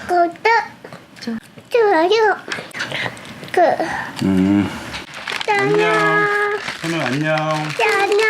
구독, 좋아요, 안녕. 현우 안녕. 안녕.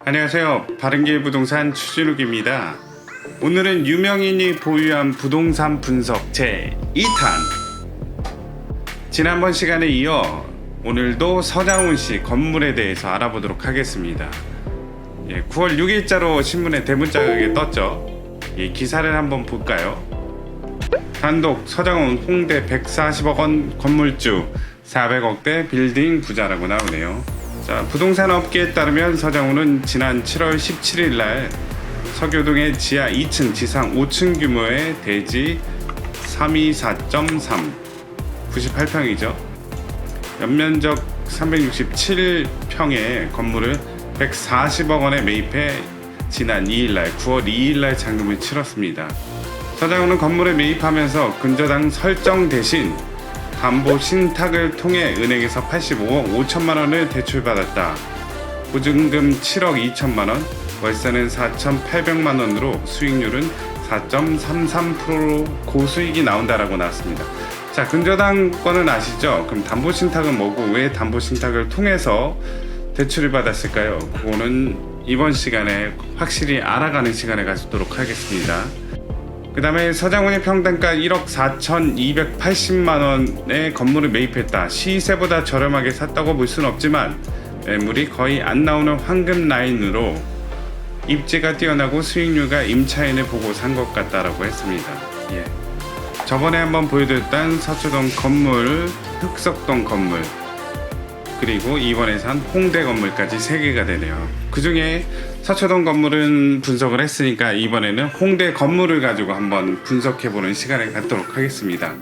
안녕하세요. 바른길 부동산 추진욱입니다. 오늘은 유명인이 보유한 부동산 분석 제 2탄. 지난번 시간에 이어 오늘도 서장훈 씨 건물에 대해서 알아보도록 하겠습니다. 9월 6일자로 신문에 대문짝에 떴죠. 이 기사를 한번 볼까요? 단독 서장훈 홍대 140억 원 건물주 400억대 빌딩 부자라고 나오네요. 자, 부동산 업계에 따르면 서장훈은 지난 7월 17일 날 서교동의 지하 2층, 지상 5층 규모의 대지 324.3 98평이죠. 연면적 367평의 건물을 140억 원에 매입해 지난 2일날 9월 2일날 잔금을 치렀습니다. 서장훈은 건물에 매입하면서 근저당 설정 대신 담보 신탁을 통해 은행에서 85억 5천만 원을 대출받았다. 보증금 7억 2천만 원, 월세는 4,800만 원으로 수익률은 4.33%로 고수익이 나온다라고 나왔습니다. 자, 근저당권은 아시죠? 그럼 담보 신탁은 뭐고 왜 담보 신탁을 통해서 대출을 받았을까요? 그거는 이번 시간에 확실히 알아가는 시간에 가지도록 하겠습니다. 그 다음에 서장훈의 평당가 1억 4,280만 원의 건물을 매입했다. 시세보다 저렴하게 샀다고 볼 수는 없지만 매물이 거의 안 나오는 황금 라인으로 입지가 뛰어나고 수익률가 임차인을 보고 산 것 같다라고 했습니다. 저번에 한번 보여드렸던 서초동 건물, 흑석동 건물, 그리고 이번에 산 홍대 건물까지 3개가 되네요. 그 중에 서초동 건물은 분석을 했으니까 이번에는 홍대 건물을 가지고 한번 분석해보는 시간을 갖도록 하겠습니다.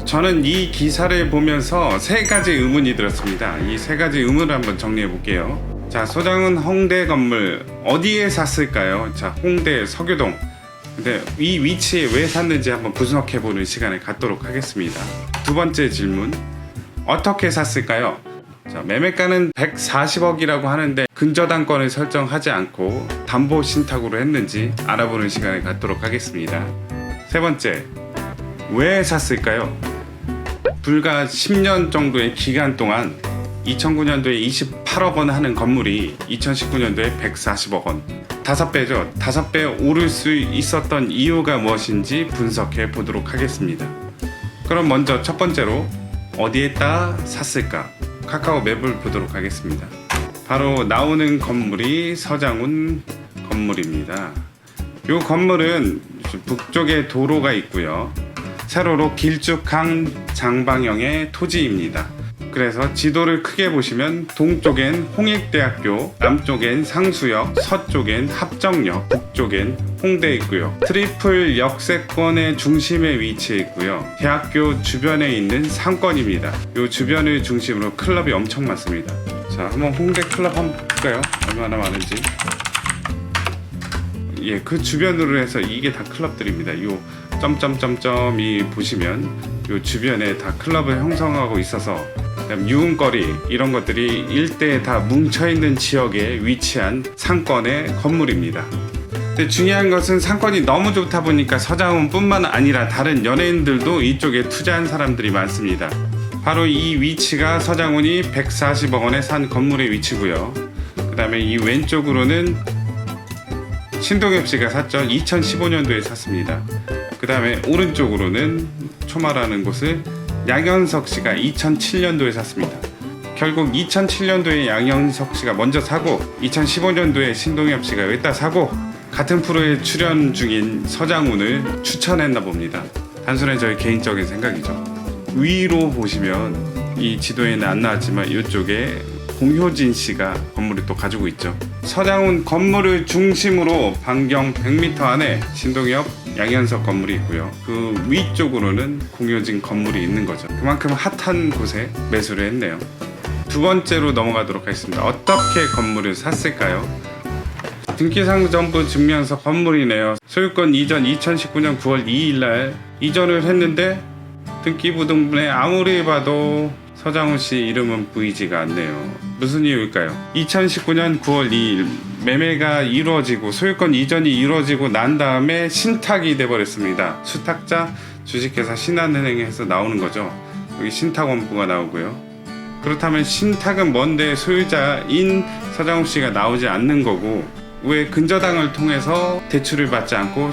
저는 이 기사를 보면서 3가지 의문이 들었습니다. 이 3가지 의문을 한번 정리해 볼게요. 자, 서장훈 홍대 건물 어디에 샀을까요? 자, 홍대 서교동. 근데 이 위치에 왜 샀는지 한번 분석해보는 시간을 갖도록 하겠습니다. 두 번째 질문. 어떻게 샀을까요? 자, 매매가는 140억이라고 하는데 근저당권을 설정하지 않고 담보 신탁으로 했는지 알아보는 시간을 갖도록 하겠습니다. 세 번째, 왜 샀을까요? 불과 10년 정도의 기간 동안 2009년도에 28억 원 하는 건물이 2019년도에 140억 원, 5배죠. 5배 오를 수 있었던 이유가 무엇인지 분석해 보도록 하겠습니다. 그럼 먼저 첫 번째로 어디에다 샀을까? 카카오 맵을 보도록 하겠습니다. 바로 나오는 건물이 서장훈 건물입니다. 이 건물은 북쪽에 도로가 있고요. 세로로 길쭉한 장방형의 토지입니다. 그래서 지도를 크게 보시면 동쪽엔 홍익대학교, 남쪽엔 상수역, 서쪽엔 합정역, 북쪽엔 홍대 있고요. 트리플 역세권의 중심에 위치해 있고요. 대학교 주변에 있는 상권입니다. 이 주변을 중심으로 클럽이 엄청 많습니다. 자, 한번 홍대 클럽 한번 볼까요? 얼마나 많은지. 그 주변으로 해서 이게 다 클럽들입니다. 이 점점점점이 보시면 이 주변에 다 클럽을 형성하고 있어서 유흥거리 이런 것들이 일대에 다 뭉쳐있는 지역에 위치한 상권의 건물입니다. 근데 중요한 것은 상권이 너무 좋다 보니까 서장훈 뿐만 아니라 다른 연예인들도 이쪽에 투자한 사람들이 많습니다. 바로 이 위치가 서장훈이 140억 원에 산 건물의 위치고요. 그 다음에 이 왼쪽으로는 신동엽 씨가 샀죠. 2015년도에 샀습니다. 그 다음에 오른쪽으로는 초마라는 곳을 양현석 씨가 2007년도에 샀습니다. 결국 2007년도에 양현석 씨가 먼저 사고 2015년도에 신동엽 씨가 여기다 사고 같은 프로에 출연 중인 서장훈을 추천했나 봅니다. 단순히 저희 개인적인 생각이죠. 위로 보시면 이 지도에는 안 나왔지만 이쪽에 공효진 씨가 건물을 또 가지고 있죠. 서장훈 건물을 중심으로 반경 100m 안에 신동엽, 양현석 건물이 있고요. 그 위쪽으로는 공효진 건물이 있는 거죠. 그만큼 핫한 곳에 매수를 했네요. 두 번째로 넘어가도록 하겠습니다. 어떻게 건물을 샀을까요? 등기상 정보 증명서 건물이네요. 소유권 이전 2019년 9월 2일날 이전을 했는데 등기부등본에 아무리 봐도 서장훈 씨 이름은 보이지가 않네요. 무슨 이유일까요? 2019년 9월 2일 매매가 이루어지고 소유권 이전이 이루어지고 난 다음에 신탁이 돼버렸습니다. 수탁자 주식회사 신한은행에서 나오는 거죠. 여기 신탁원부가 나오고요. 그렇다면 신탁은 뭔데 소유자인 서장훈 씨가 나오지 않는 거고, 왜 근저당을 통해서 대출을 받지 않고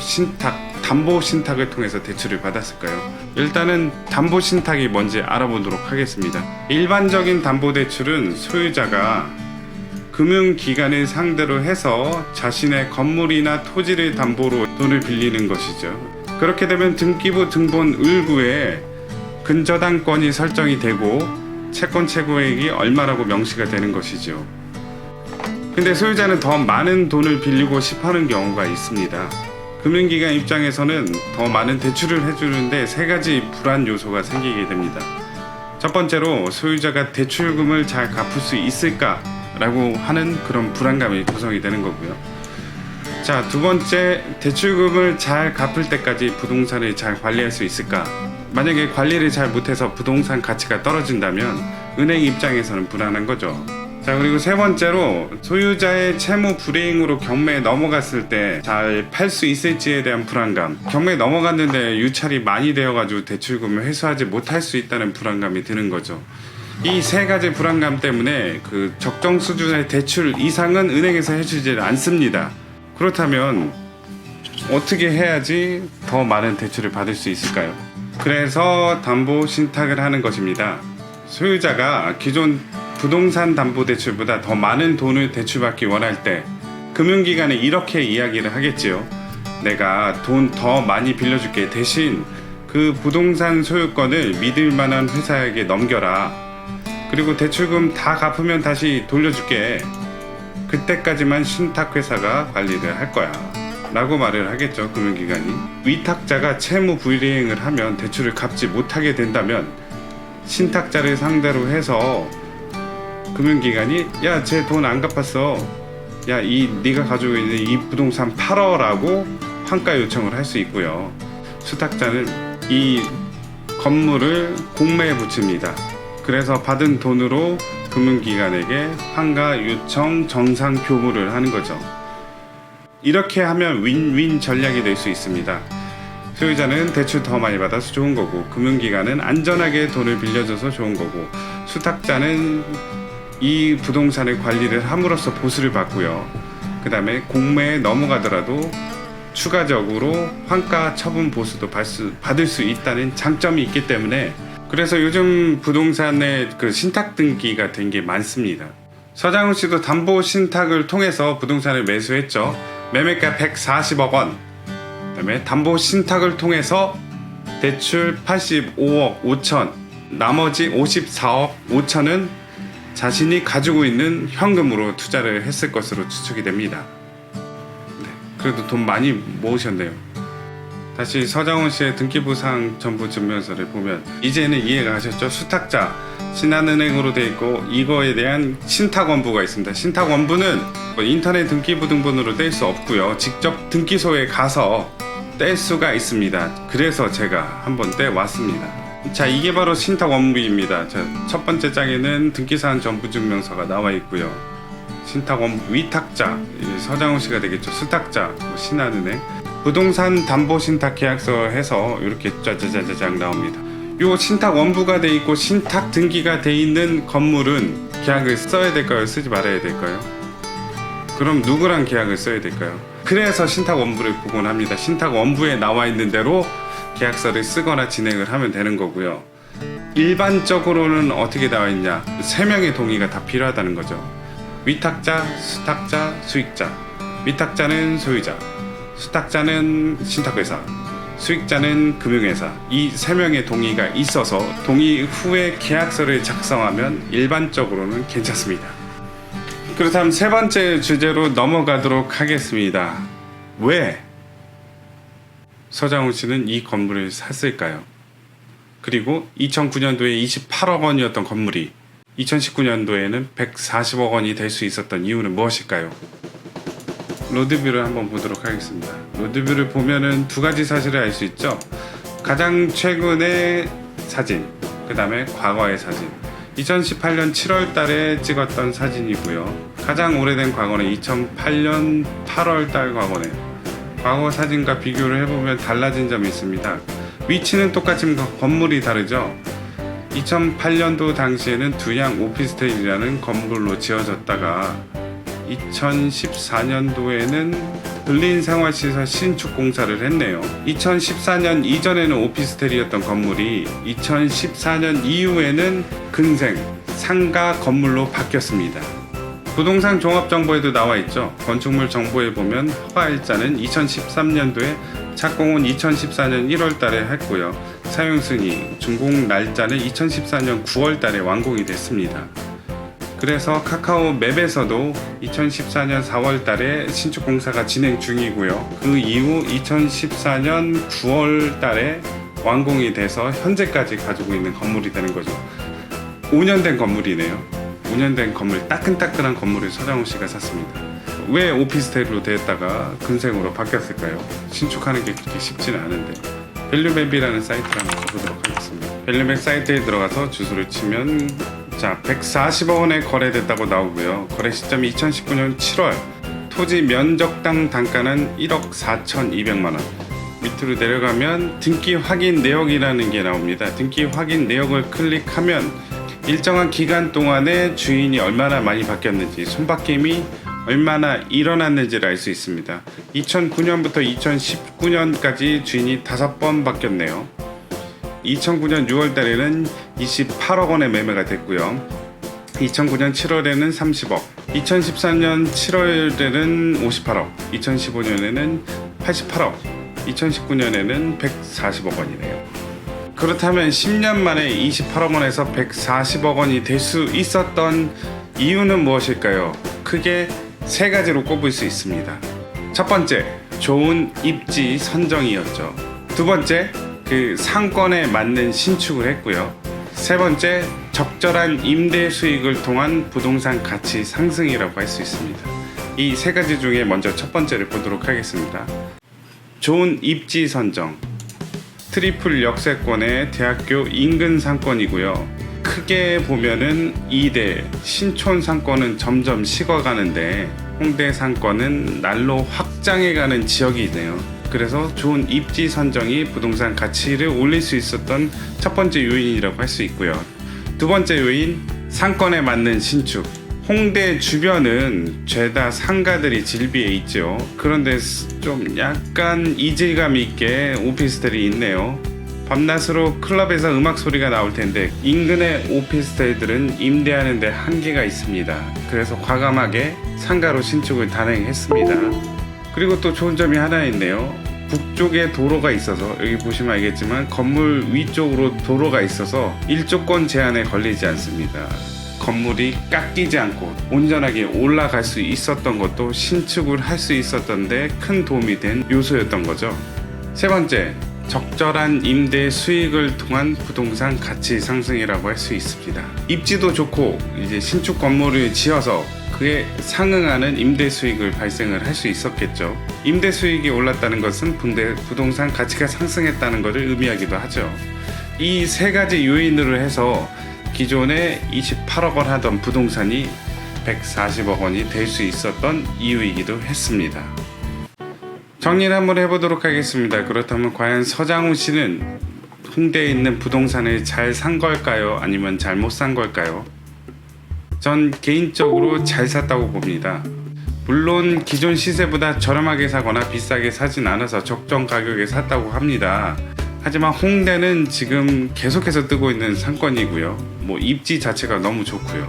담보 신탁을 통해서 대출을 받았을까요? 일단은 담보 신탁이 뭔지 알아보도록 하겠습니다. 일반적인 담보 대출은 소유자가 금융기관을 상대로 해서 자신의 건물이나 토지를 담보로 돈을 빌리는 것이죠. 그렇게 되면 등기부 등본 을구에 근저당권이 설정이 되고 채권 최고액이 얼마라고 명시가 되는 것이죠. 근데 소유자는 더 많은 돈을 빌리고 싶어하는 경우가 있습니다. 금융기관 입장에서는 더 많은 대출을 해주는데 세 가지 불안 요소가 생기게 됩니다. 첫 번째로 소유자가 대출금을 잘 갚을 수 있을까라고 하는 그런 불안감이 구성이 되는 거고요. 자, 두 번째, 대출금을 잘 갚을 때까지 부동산을 잘 관리할 수 있을까? 만약에 관리를 잘 못해서 부동산 가치가 떨어진다면 은행 입장에서는 불안한 거죠. 자, 그리고 세 번째로 소유자의 채무 불이행으로 경매에 넘어갔을 때 잘 팔 수 있을지에 대한 불안감. 경매에 넘어갔는데 유찰이 많이 되어가지고 대출금을 회수하지 못할 수 있다는 불안감이 드는 거죠. 이 세 가지 불안감 때문에 그 적정 수준의 대출 이상은 은행에서 해주지 않습니다. 그렇다면 어떻게 해야지 더 많은 대출을 받을 수 있을까요? 그래서 담보 신탁을 하는 것입니다. 소유자가 기존 부동산 담보 대출보다 더 많은 돈을 대출받기 원할 때 금융기관에 이렇게 이야기를 하겠지요. 내가 돈 더 많이 빌려줄게. 대신 그 부동산 소유권을 믿을 만한 회사에게 넘겨라. 그리고 대출금 다 갚으면 다시 돌려줄게. 그때까지만 신탁회사가 관리를 할 거야 라고 말을 하겠죠. 금융기관이. 위탁자가 채무 불이행을 하면 대출을 갚지 못하게 된다면 신탁자를 상대로 해서 금융기관이 야, 쟤 돈 안 갚았어. 야, 네가 가지고 있는 이 부동산 팔어라고 환가 요청을 할 수 있고요. 수탁자는 이 건물을 공매에 붙입니다. 그래서 받은 돈으로 금융기관에게 환가 요청 정상 교부를 하는 거죠. 이렇게 하면 윈윈 전략이 될 수 있습니다. 소유자는 대출 더 많이 받아서 좋은 거고, 금융기관은 안전하게 돈을 빌려줘서 좋은 거고, 수탁자는 이 부동산의 관리를 함으로써 보수를 받고요. 그 다음에 공매에 넘어가더라도 추가적으로 환가 처분 보수도 받을 수 있다는 장점이 있기 때문에, 그래서 요즘 부동산의 그 신탁 등기가 된 게 많습니다. 서장훈 씨도 담보 신탁을 통해서 부동산을 매수했죠. 매매가 140억 원. 그다음에 담보 신탁을 통해서 대출 85억 5천, 나머지 54억 5천은 자신이 가지고 있는 현금으로 투자를 했을 것으로 추측이 됩니다. 네, 그래도 돈 많이 모으셨네요. 다시 서장훈 씨의 등기부상 정보 증명서를 보면 이제는 이해가 가셨죠? 수탁자 신한은행으로 되어 있고, 이거에 대한 신탁원부가 있습니다. 신탁원부는 인터넷 등기부등본으로 뗄 수 없고요. 직접 등기소에 가서 뗄 수가 있습니다. 그래서 제가 한번 떼왔습니다. 자, 이게 바로 신탁원부입니다. 자, 첫 번째 장에는 등기사항 정보증명서가 나와 있고요. 신탁원부 위탁자, 서장훈 씨가 되겠죠. 수탁자, 신한은행. 부동산 담보 신탁 계약서 해서 이렇게 짜자자자장 나옵니다. 요 신탁 원부가 돼 있고 신탁 등기가 돼 있는 건물은 계약을 써야 될까요? 쓰지 말아야 될까요? 그럼 누구랑 계약을 써야 될까요? 그래서 신탁 원부를 복원합니다. 신탁 원부에 나와 있는 대로 계약서를 쓰거나 진행을 하면 되는 거고요. 일반적으로는 어떻게 나와 있냐? 3명의 동의가 다 필요하다는 거죠. 위탁자, 수탁자, 수익자. 위탁자는 소유자, 수탁자는 신탁회사, 수익자는 금융회사. 이 3명의 동의가 있어서 동의 후에 계약서를 작성하면 일반적으로는 괜찮습니다. 그렇다면 세 번째 주제로 넘어가도록 하겠습니다. 왜 서장훈 씨는 이 건물을 샀을까요? 그리고 2009년도에 28억 원이었던 건물이 2019년도에는 140억 원이 될 수 있었던 이유는 무엇일까요? 로드뷰를 한번 보도록 하겠습니다. 로드뷰를 보면은 두 가지 사실을 알 수 있죠. 가장 최근의 사진, 그 다음에 과거의 사진. 2018년 7월 달에 찍었던 사진이고요. 가장 오래된 과거는 2008년 8월 달 과거네요. 과거 사진과 비교를 해보면 달라진 점이 있습니다. 위치는 똑같지만 건물이 다르죠. 2008년도 당시에는 두양 오피스텔이라는 건물로 지어졌다가 2014년도에는 근린생활시설 신축 공사를 했네요. 2014년 이전에는 오피스텔이었던 건물이 2014년 이후에는 근생, 상가 건물로 바뀌었습니다. 부동산 종합정보에도 나와있죠. 건축물 정보에 보면 허가일자는 2013년도에 착공은 2014년 1월 달에 했고요. 사용승인, 준공 날짜는 2014년 9월 달에 완공이 됐습니다. 그래서 카카오 맵에서도 2014년 4월 달에 신축 공사가 진행 중이고요. 그 이후 2014년 9월 달에 완공이 돼서 현재까지 가지고 있는 건물이 되는 거죠. 5년 된 건물이네요. 5년 된 건물, 따끈따끈한 건물을 서장훈 씨가 샀습니다. 왜 오피스텔로 되었다가 근생으로 바뀌었을까요? 신축하는 게 그렇게 쉽지는 않은데. 밸류맵이라는 사이트를 한번 가보도록 하겠습니다. 밸류맵 사이트에 들어가서 주소를 치면 자, 140억 원에 거래됐다고 나오고요. 거래 시점이 2019년 7월. 토지 면적당 단가는 1억 4,200만 원. 밑으로 내려가면 등기 확인 내역이라는 게 나옵니다. 등기 확인 내역을 클릭하면 일정한 기간 동안에 주인이 얼마나 많이 바뀌었는지, 손바뀜이 얼마나 일어났는지를 알 수 있습니다. 2009년부터 2019년까지 주인이 5번 바뀌었네요. 2009년 6월 달에는 28억 원에 매매가 됐고요. 2009년 7월에는 30억, 2014년 7월에는 58억, 2015년에는 88억, 2019년에는 140억 원이네요. 그렇다면 10년 만에 28억 원에서 140억 원이 될 수 있었던 이유는 무엇일까요? 크게 세 가지로 꼽을 수 있습니다. 첫 번째, 좋은 입지 선정이었죠. 두 번째, 그 상권에 맞는 신축을 했고요. 세 번째, 적절한 임대 수익을 통한 부동산 가치 상승이라고 할 수 있습니다. 이 세 가지 중에 먼저 첫 번째를 보도록 하겠습니다. 좋은 입지 선정. 트리플 역세권의 대학교 인근 상권이고요. 크게 보면은 이대, 신촌 상권은 점점 식어가는데 홍대 상권은 날로 확장해가는 지역이 있네요. 그래서 좋은 입지 선정이 부동산 가치를 올릴 수 있었던 첫 번째 요인이라고 할 수 있고요. 두 번째 요인, 상권에 맞는 신축. 홍대 주변은 죄다 상가들이 질비해 있죠. 그런데 좀 약간 이질감 있게 오피스텔이 있네요. 밤낮으로 클럽에서 음악 소리가 나올 텐데 인근의 오피스텔들은 임대하는 데 한계가 있습니다. 그래서 과감하게 상가로 신축을 단행했습니다. 그리고 또 좋은 점이 하나 있네요. 북쪽에 도로가 있어서, 여기 보시면 알겠지만 건물 위쪽으로 도로가 있어서 일조권 제한에 걸리지 않습니다. 건물이 깎이지 않고 온전하게 올라갈 수 있었던 것도 신축을 할 수 있었던 데 큰 도움이 된 요소였던 거죠. 세 번째, 적절한 임대 수익을 통한 부동산 가치 상승이라고 할 수 있습니다. 입지도 좋고 이제 신축 건물을 지어서 그에 상응하는 임대 수익을 발생을 할 수 있었겠죠. 임대 수익이 올랐다는 것은 부동산 가치가 상승했다는 것을 의미하기도 하죠. 이 세 가지 요인으로 해서 기존에 28억 원 하던 부동산이 140억 원이 될 수 있었던 이유이기도 했습니다. 정리를 한번 해보도록 하겠습니다. 그렇다면 과연 서장훈 씨는 홍대에 있는 부동산을 잘 산 걸까요? 아니면 잘못 산 걸까요? 전 개인적으로 잘 샀다고 봅니다. 물론 기존 시세보다 저렴하게 사거나 비싸게 사진 않아서 적정 가격에 샀다고 합니다. 하지만 홍대는 지금 계속해서 뜨고 있는 상권이고요. 입지 자체가 너무 좋고요.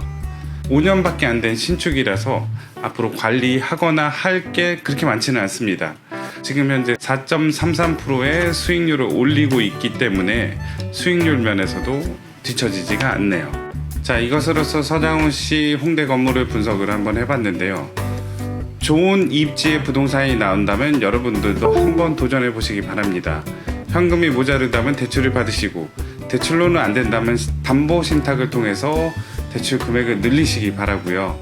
5년밖에 안 된 신축이라서 앞으로 관리하거나 할 게 그렇게 많지는 않습니다. 지금 현재 4.33%의 수익률을 올리고 있기 때문에 수익률 면에서도 뒤처지지가 않네요. 자, 이것으로서 서장훈 씨 홍대 건물을 분석을 한번 해봤는데요. 좋은 입지의 부동산이 나온다면 여러분들도 한번 도전해 보시기 바랍니다. 현금이 모자르다면 대출을 받으시고, 대출로는 안 된다면 담보 신탁을 통해서 대출 금액을 늘리시기 바라고요.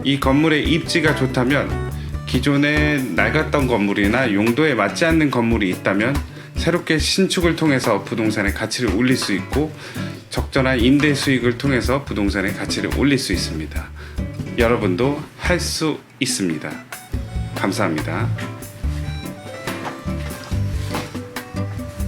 이 건물의 입지가 좋다면 기존에 낡았던 건물이나 용도에 맞지 않는 건물이 있다면 새롭게 신축을 통해서 부동산의 가치를 올릴 수 있고, 적절한 임대 수익을 통해서 부동산의 가치를 올릴 수 있습니다. 여러분도 할 수 있습니다. 감사합니다.